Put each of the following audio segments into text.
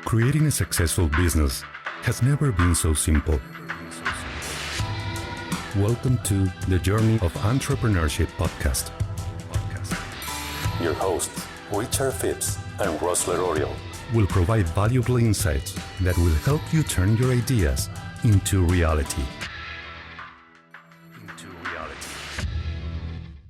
Creating a successful business has never been so simple. Welcome to the Journey of Entrepreneurship podcast. Your hosts, Richard Phipps and Ross Lerorio, will provide valuable insights that will help you turn your ideas into reality.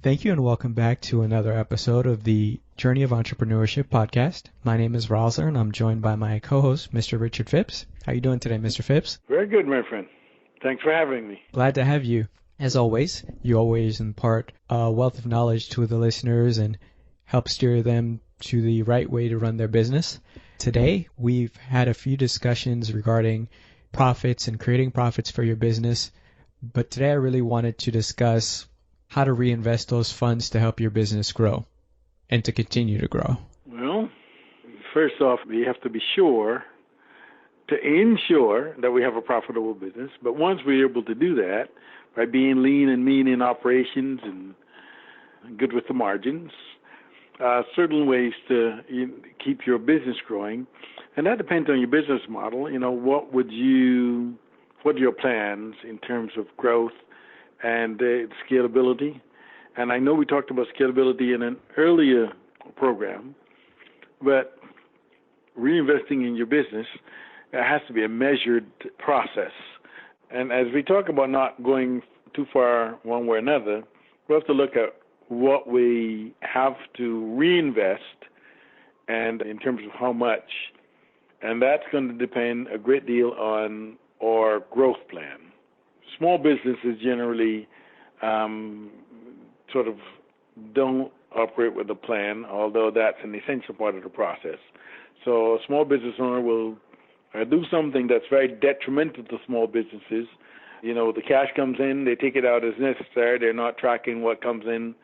Thank you and welcome back to another episode of the Journey of Entrepreneurship podcast. My name is Rosler and I'm joined by my co-host, Mr. Richard Phipps. How are you doing today, Mr. Phipps? Very good, my friend. Thanks for having me. Glad to have you. As always, you always impart a wealth of knowledge to the listeners and help steer them to the right way to run their business. Today, we've had a few discussions regarding profits and creating profits for your business, but today I really wanted to discuss how to reinvest those funds to help your business grow and to continue to grow. Well, first off, we have to be sure to ensure that we have a profitable business. But once we're able to do that, by being lean and mean in operations and good with the margins, certain ways to keep your business growing. And that depends on your business model. You know, what are your plans in terms of growth and scalability? And I know we talked about scalability in an earlier program, but reinvesting in your business has to be a measured process. And as we talk about not going too far one way or another, we have to look at what we have to reinvest and in terms of how much. And that's going to depend a great deal on our growth plan. Small businesses generally sort of don't operate with a plan, although that's an essential part of the process. So a small business owner will do something that's very detrimental to small businesses. You know, the cash comes in, they take it out as necessary. They're not tracking what comes in.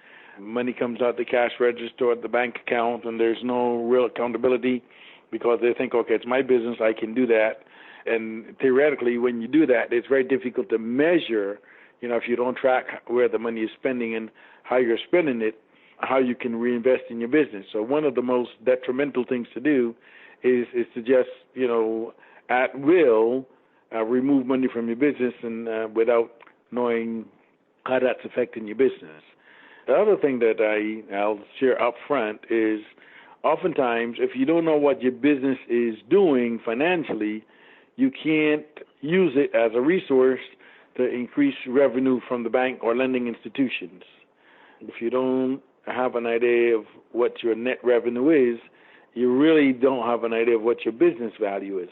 Money comes out the cash register or the bank account, and there's no real accountability because they think, okay, it's my business, I can do that. And theoretically, when you do that, it's very difficult to measure, you know, if you don't track where the money is spending and how you're spending it, how you can reinvest in your business. So one of the most detrimental things to do is to just, you know, at will, remove money from your business and without knowing how that's affecting your business. The other thing that I'll share up front is oftentimes if you don't know what your business is doing financially, you can't use it as a resource to increase revenue from the bank or lending institutions. If you don't have an idea of what your net revenue is, you really don't have an idea of what your business value is.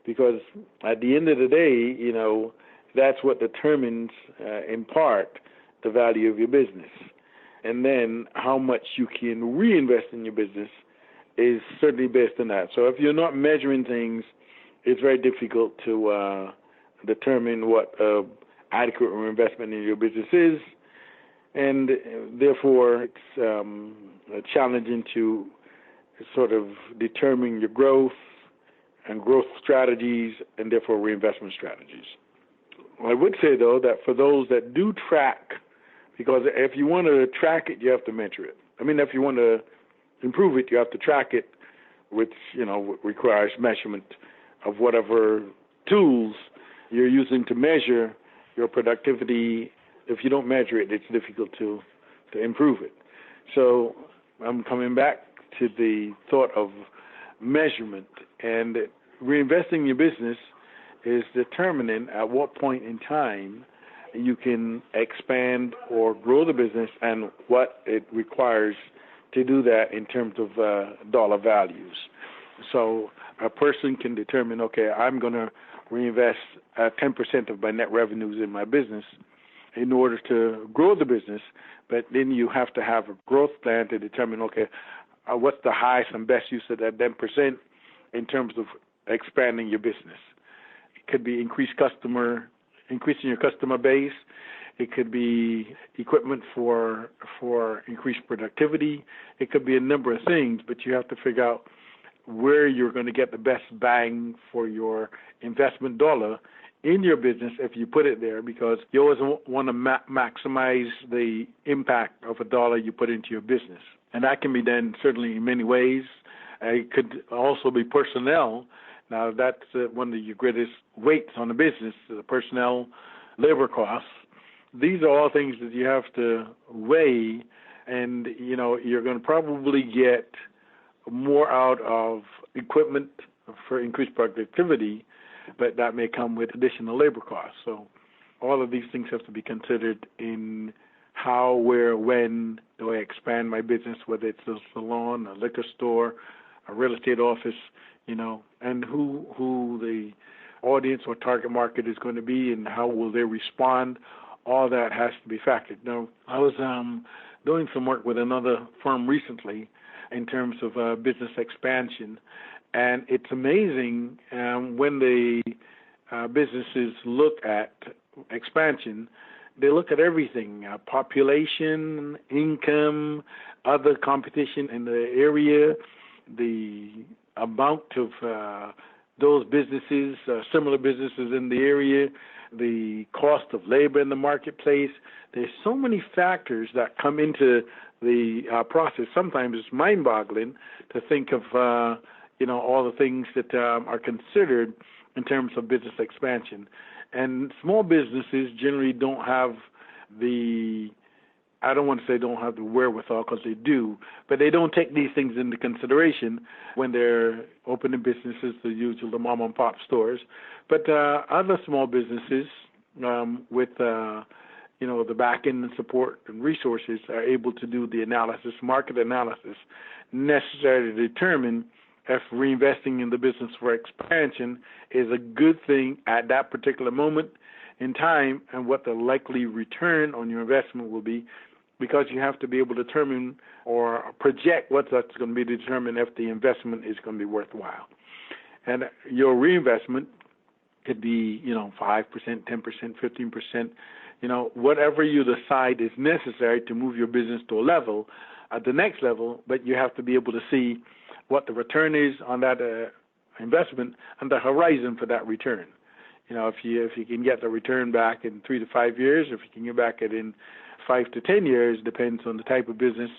Because at the end of the day, you know, that's what determines, in part, the value of your business. And then how much you can reinvest in your business is certainly based on that. So if you're not measuring things, it's very difficult to determine what adequate investment in your business is, and therefore it's challenging to sort of determine your growth and growth strategies and therefore reinvestment strategies. I would say, though, that for those that do track, because if you want to track it, you have to measure it. I mean, if you want to improve it, you have to track it, which, you know, requires measurement of whatever tools you're using to measure your productivity. If you don't measure it, it's difficult to improve it. So I'm coming back to the thought of measurement, and reinvesting in your business is determining at what point in time you can expand or grow the business and what it requires to do that in terms of dollar values. So a person can determine, okay, I'm going to reinvest 10% of my net revenues in my business in order to grow the business, but then you have to have a growth plan to determine, okay, what's the highest and best use of that 10% in terms of expanding your business. It could be increasing your customer base. It could be equipment for increased productivity. It could be a number of things, but you have to figure out where you're going to get the best bang for your investment dollar in your business if you put it there, because you always want to maximize the impact of a dollar you put into your business. And that can be done certainly in many ways. It could also be personnel. Now, that's one of your greatest weights on the business, the personnel, labor costs. These are all things that you have to weigh, and, you're going to probably get more out of equipment for increased productivity, but that may come with additional labor costs. So all of these things have to be considered in how, where, when do I expand my business, whether it's a salon, a liquor store, a real estate office, and who the audience or target market is going to be and how will they respond. All that has to be factored. Now, I was doing some work with another firm recently in terms of business expansion, and it's amazing when the businesses look at expansion, they look at everything, population, income, other competition in the area, the amount of those businesses, similar businesses in the area, the cost of labor in the marketplace. There's so many factors that come into the process. Sometimes it's mind-boggling to think of, all the things that are considered in terms of business expansion. And small businesses generally don't have I don't want to say don't have the wherewithal, because they do, but they don't take these things into consideration when they're opening businesses, the usual mom and pop stores. But other small businesses with the back end and support and resources are able to do the analysis, market analysis, necessary to determine if reinvesting in the business for expansion is a good thing at that particular moment in time, and what the likely return on your investment will be, because you have to be able to determine or project what that's going to be to determine if the investment is going to be worthwhile. And your reinvestment could be, 5%, 10%, 15%, whatever you decide is necessary to move your business to a level, at the next level, but you have to be able to see what the return is on that investment and the horizon for that return. If you can get the return back in 3 to 5 years, if you can get back it in 5 to 10 years, depends on the type of business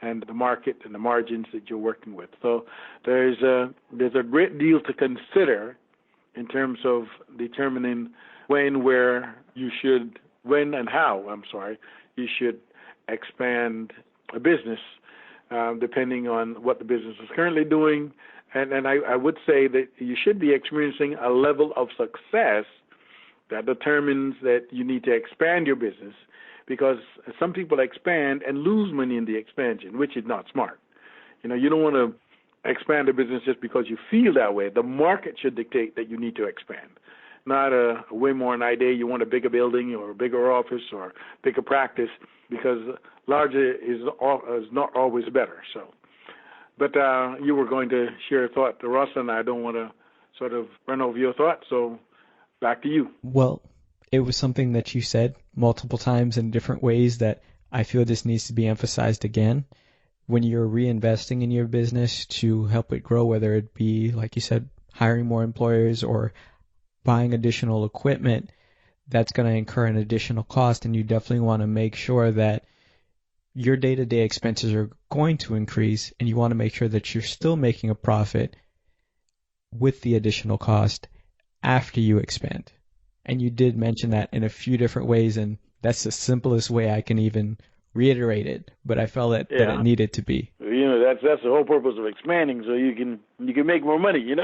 and the market and the margins that you're working with. So there's a great deal to consider in terms of determining when and how you should expand a business, depending on what the business is currently doing. And I would say that you should be experiencing a level of success that determines that you need to expand your business, because some people expand and lose money in the expansion, which is not smart. You don't want to expand a business just because you feel that way. The market should dictate that you need to expand, not a whim or an idea. You want a bigger building or a bigger office or bigger practice, because larger is not always better. So. But you were going to share a thought, Ross, and I don't want to sort of run over your thought, so back to you. Well, it was something that you said multiple times in different ways that I feel this needs to be emphasized again. When you're reinvesting in your business to help it grow, whether it be, like you said, hiring more employers or buying additional equipment, that's going to incur an additional cost, and you definitely want to make sure that your day-to-day expenses are going to increase, and you want to make sure that you're still making a profit with the additional cost after you expand. And you did mention that in a few different ways, and that's the simplest way I can even reiterate it, but I felt that it needed to be. That's the whole purpose of expanding, so you can make more money,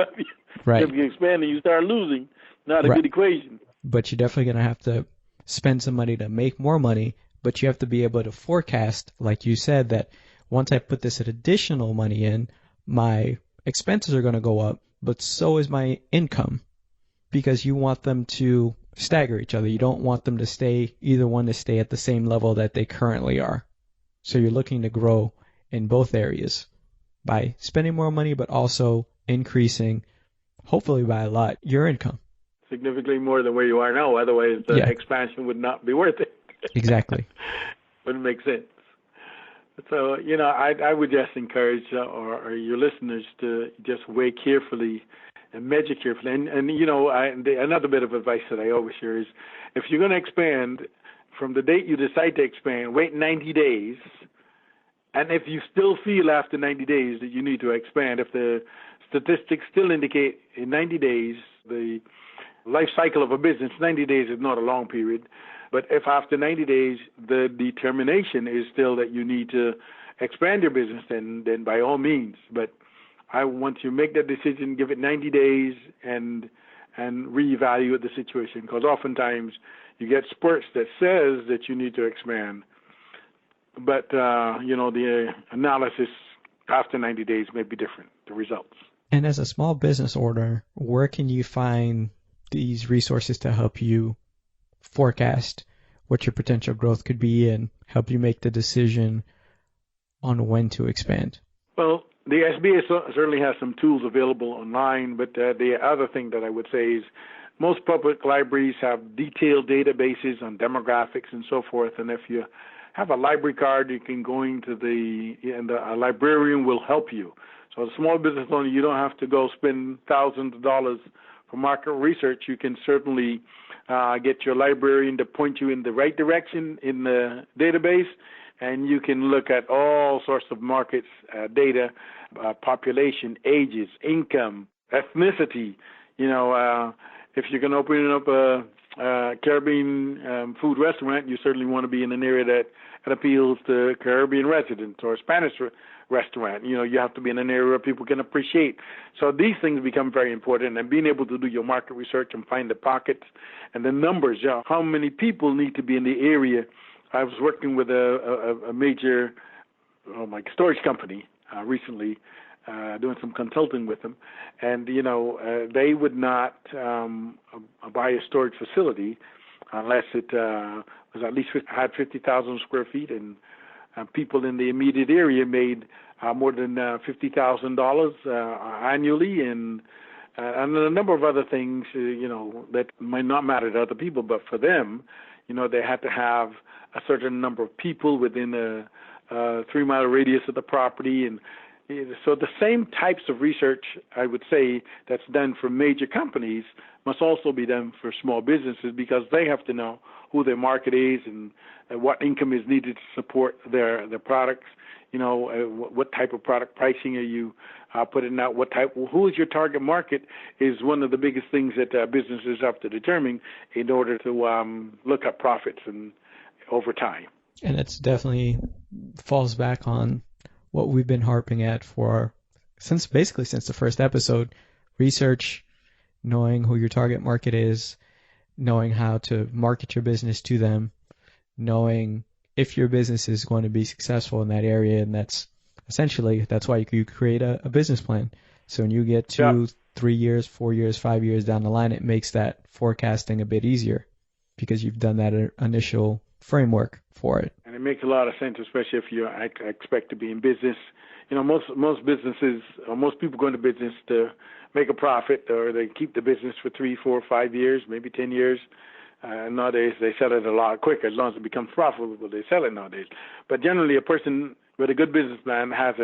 Right. If you expand and you start losing, not a good equation. But you're definitely going to have to spend some money to make more money, but you have to be able to forecast, like you said, that once I put this additional money in, my expenses are going to go up, but so is my income, because you want them to stagger each other. You don't want them to stay at the same level that they currently are. So you're looking to grow in both areas by spending more money, but also increasing, hopefully by a lot, your income. Significantly more than where you are now. Otherwise, the expansion would not be worth it. Exactly. Wouldn't make sense. So, I would just encourage or your listeners to just weigh carefully and measure carefully. And another bit of advice that I always share is, if you're going to expand, from the date you decide to expand, wait 90 days. And if you still feel after 90 days that you need to expand, if the statistics still indicate in 90 days, the life cycle of a business, 90 days is not a long period. But if after 90 days the determination is still that you need to expand your business, then by all means. But once you make that decision, give it 90 days and reevaluate the situation, because oftentimes you get spurts that says that you need to expand, but the analysis after 90 days may be different, the results. And as a small business owner, where can you find these resources to help you forecast what your potential growth could be and help you make the decision on when to expand? Well, the SBA certainly has some tools available online, but the other thing that I would say is most public libraries have detailed databases on demographics and so forth, and if you have a library card, you can go into a librarian will help you. So as a small business owner, you don't have to go spend thousands of dollars for market research. You can certainly get your librarian to point you in the right direction in the database, and you can look at all sorts of markets data, population, ages, income, ethnicity. If you're going to open up a Caribbean food restaurant, you certainly want to be in an area that appeals to Caribbean residents, or a Spanish restaurant. You have to be in an area where people can appreciate. So these things become very important, and being able to do your market research and find the pockets and the numbers. How many people need to be in the area? I was working with a major storage company recently, doing some consulting with them, and they would not buy a storage facility unless it was at least had 50,000 square feet, and people in the immediate area made more than $50,000 annually, and a number of other things that might not matter to other people, but for them, they had to have a certain number of people within a 3-mile radius of the property. And so the same types of research, I would say, that's done for major companies must also be done for small businesses, because they have to know who their market is and what income is needed to support their products. What type of product pricing are you putting out? Who is your target market is one of the biggest things that businesses have to determine in order to look at profits and over time. And it's definitely falls back on what we've been harping at since the first episode: research, knowing who your target market is, knowing how to market your business to them, knowing if your business is going to be successful in that area. And that's why you create a business plan. So when you get 2, 3 years, 4 years, 5 years down the line, it makes that forecasting a bit easier because you've done that initial framework for it. And it makes a lot of sense, especially if you expect to be in business. Most businesses, or most people go into business to make a profit, or they keep the business for 3, 4, 5 years, maybe 10 years. Nowadays, they sell it a lot quicker. As long as it becomes profitable, they sell it nowadays. But generally, a person with a good business plan has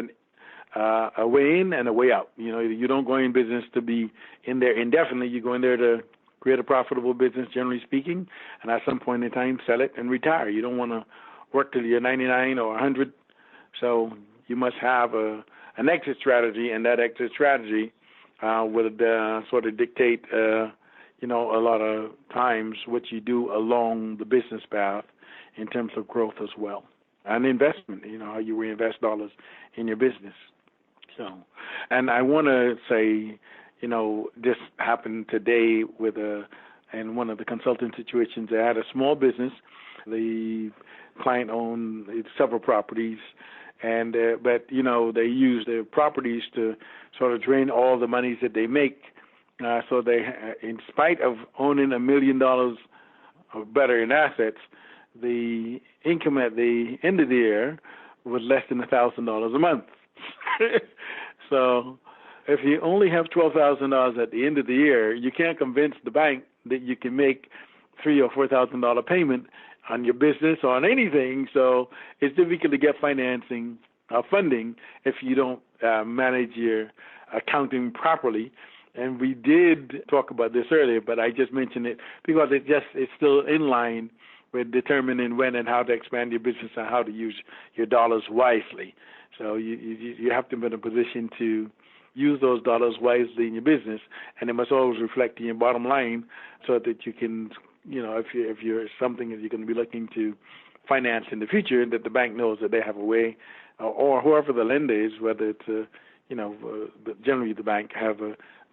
a way in and a way out. You don't go in business to be in there indefinitely. You go in there to create a profitable business, generally speaking, and at some point in time, sell it and retire. You don't want to work till you're 99 or 100. So you must have an exit strategy, and that exit strategy would sort of dictate a lot of times what you do along the business path in terms of growth as well. And investment, how you reinvest dollars in your business. So, and I want to say, this happened today in one of the consulting situations. They had a small business. The client owned several properties, and but they use their properties to sort of drain all the monies that they make. So they, in spite of owning $1 million or better in assets, the income at the end of the year was less than $1,000 a month. So if you only have $12,000 at the end of the year, you can't convince the bank that you can make $3,000 or $4,000 payment on your business or on anything. So it's difficult to get financing or funding if you don't manage your accounting properly. And we did talk about this earlier, but I just mentioned it because it's still in line with determining when and how to expand your business and how to use your dollars wisely. So you have to be in a position to use those dollars wisely in your business, and it must always reflect in your bottom line so that you can, if you're something that you're going to be looking to finance in the future, that the bank knows that they have a way, or whoever the lender is, whether it's, generally the bank have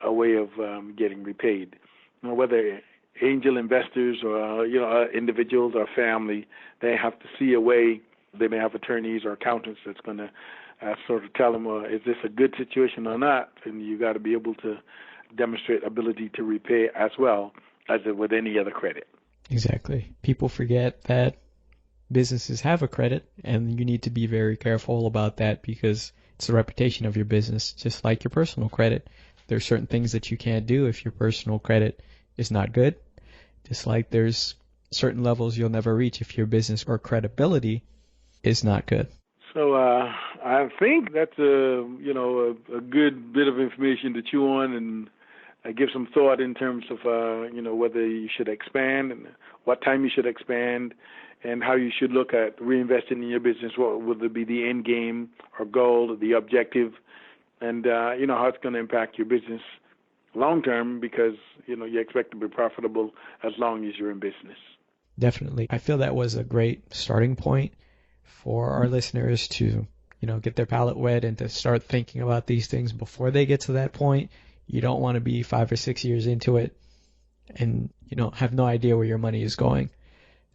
a way of getting repaid. Whether angel investors or, individuals or family, they have to see a way. They may have attorneys or accountants that's going to sort of tell them, is this a good situation or not? And you got to be able to demonstrate ability to repay as well as with any other credit. Exactly. People forget that businesses have a credit, and you need to be very careful about that because it's the reputation of your business, just like your personal credit. There are certain things that you can't do if your personal credit is not good, just like there's certain levels you'll never reach if your business or credibility is not good. So I think that's a good bit of information to chew on and give some thought in terms of whether you should expand and what time you should expand and how you should look at reinvesting in your business. What would it be the end game or goal, the objective, and how it's going to impact your business long term because you expect to be profitable as long as you're in business. Definitely. I feel that was a great starting point for our listeners to, get their palate wet and to start thinking about these things before they get to that point. You don't want to be 5 or 6 years into it and, have no idea where your money is going.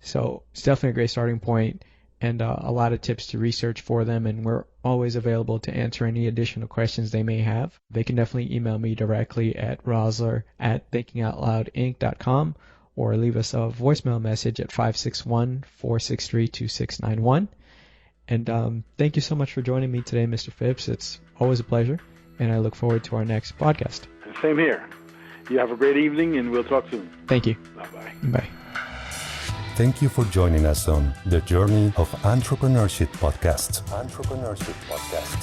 So it's definitely a great starting point and a lot of tips to research for them. And we're always available to answer any additional questions they may have. They can definitely email me directly at rosler@thinkingoutloudinc.com or leave us a voicemail message at 561-463-2691. And thank you so much for joining me today, Mr. Phipps. It's always a pleasure, and I look forward to our next podcast. Same here. You have a great evening, and we'll talk soon. Thank you. Bye-bye. Bye. Thank you for joining us on the Journey of Entrepreneurship podcast.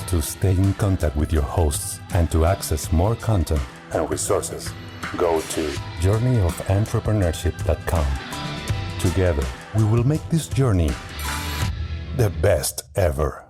To stay in contact with your hosts and to access more content and resources, go to journeyofentrepreneurship.com. Together, we will make this journey the best ever.